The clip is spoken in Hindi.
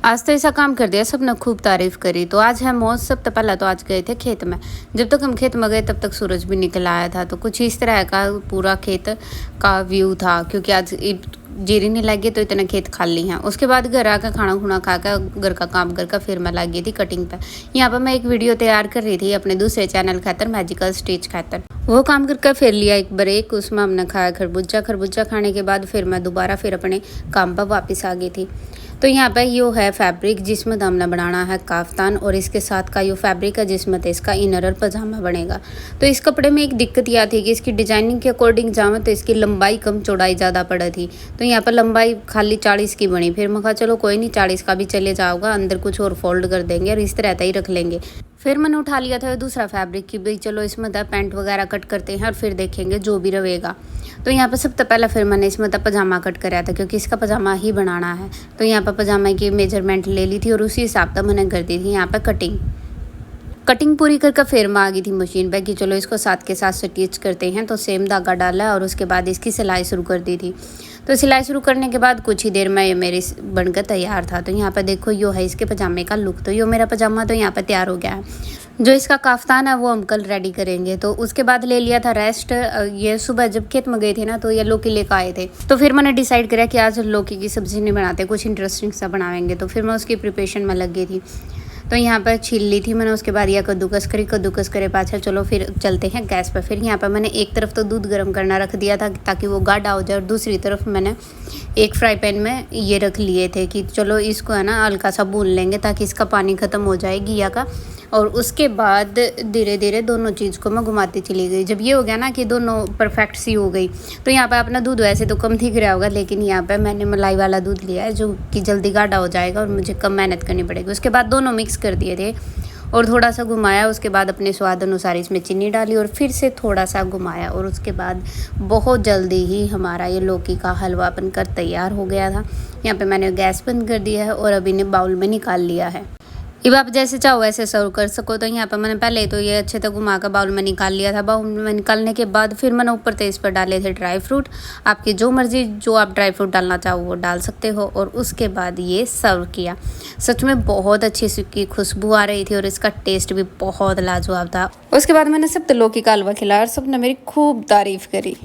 आज तो ऐसा काम कर दिया, सबने खूब तारीफ करी। तो आज है मौसम। तो पहले तो आज गए थे खेत में। जब तक हम खेत में गए तब तक सूरज भी निकल आया था। तो कुछ इस तरह का पूरा खेत का व्यू था, क्योंकि आज जीरी नहीं लगी तो इतने खेत खाली हैं। उसके बाद घर आकर खाना खुना खाकर घर का काम करके फिर मैं लगी थी कटिंग पे। यहाँ पर मैं एक वीडियो तैयार कर रही थी अपने दूसरे चैनल खातर, मैजिकल स्टिच खातर। वो काम करके फिर लिया एक ब्रेक, उसमें हमने खाया खरबूजा खाने के बाद फिर मैं दोबारा फिर अपने काम पर वापस आ गई थी। तो यहाँ पे यो है फैब्रिक जिसमें हमने बनाना है काफ्तान, और इसके साथ का यो फैब्रिक है जिसमें तो इसका इनर और पजामा बनेगा। तो इस कपड़े में एक दिक्कत यह थी कि इसकी डिजाइनिंग के अकॉर्डिंग जाऊँ तो इसकी लंबाई कम चौड़ाई ज़्यादा पड़ी थी। तो यहाँ पर लंबाई खाली 40 की बनी। फिर मैं कहा चलो कोई नहीं, 40 का भी चले जाओगा, अंदर कुछ और फोल्ड कर देंगे और इस तरह ही रख लेंगे। फिर मैंने उठा लिया था दूसरा फैब्रिक कि भाई चलो इसमें पैंट वगैरह कट करते हैं और फिर देखेंगे जो भी रहेगा। तो यहाँ पर सबसे पहले फिर मैंने इसमें पजामा कट कराया था, क्योंकि इसका पजामा ही बनाना है। तो यहाँ पर पजामा की मेजरमेंट ले ली थी और उसी हिसाब से मैंने कर दी थी यहाँ पर कटिंग पूरी करके फिर मैं आ गई थी मशीन पे कि चलो इसको साथ के साथ स्टिच करते हैं। तो सेम धागा डाला और उसके बाद इसकी सिलाई शुरू कर दी थी। तो सिलाई शुरू करने के बाद कुछ ही देर में ये मेरी बनकर तैयार था। तो यहाँ पर देखो यो है इसके पजामे का लुक। तो यो मेरा पजामा तो यहाँ पर तैयार हो गया है। जो इसका काफ्तान है वो हम कल रेडी करेंगे। तो उसके बाद ले लिया था रेस्ट। ये सुबह जब खेत में गए थे ना तो ये लौकी लेकर आए थे। तो फिर मैंने डिसाइड किया कि आज लौकी की सब्ज़ी नहीं बनाते, कुछ इंटरेस्टिंग सा बनाएंगे। तो फिर मैं उसकी प्रिपरेशन में लग गई थी। तो यहाँ पर छील ली थी मैंने। उसके बाद यह कद्दूकस करे पाछा चलो फिर चलते हैं गैस पर। फिर यहाँ पर मैंने एक तरफ तो दूध गर्म करना रख दिया था ताकि वो गाढ़ा हो जाए, और दूसरी तरफ मैंने एक फ्राई पैन में ये रख लिए थे कि चलो इसको है ना हल्का सा भून लेंगे ताकि इसका पानी ख़त्म हो जाए घिया का। और उसके बाद धीरे धीरे दोनों चीज़ को मैं घुमाती चली गई। जब ये हो गया ना कि दोनों परफेक्ट सी हो गई, तो यहाँ पर अपना दूध वैसे तो कम दिख रहा होगा, लेकिन यहाँ पर मैंने मलाई वाला दूध लिया है जो कि जल्दी गाढ़ा हो जाएगा और मुझे कम मेहनत करनी पड़ेगी। उसके बाद दोनों मिक्स कर दिए थे और थोड़ा सा घुमाया। उसके बाद अपने स्वाद अनुसार इसमें चीनी डाली और फिर से थोड़ा सा घुमाया, और उसके बाद बहुत जल्दी ही हमारा ये लौकी का हलवा बनकर तैयार हो गया था। यहाँ पे मैंने गैस बंद कर दिया है और अभी ने बाउल में निकाल लिया है। अब आप जैसे चाहो वैसे सर्व कर सको। तो यहाँ पर मैंने पहले तो ये अच्छे से घुमा कर बाउल में निकाल लिया था। बाउल में निकालने के बाद फिर मैंने ऊपर से इस पर डाले थे ड्राई फ्रूट। आपकी जो मर्ज़ी जो आप ड्राई फ्रूट डालना चाहो वो डाल सकते हो। और उसके बाद ये सर्व किया। सच में बहुत अच्छी इसकी खुशबू आ रही थी और इसका टेस्ट भी बहुत लाजवाब था। उसके बाद मैंने सब लौकी का हलवा खिलाया और सब ने मेरी खूब तारीफ़ करी।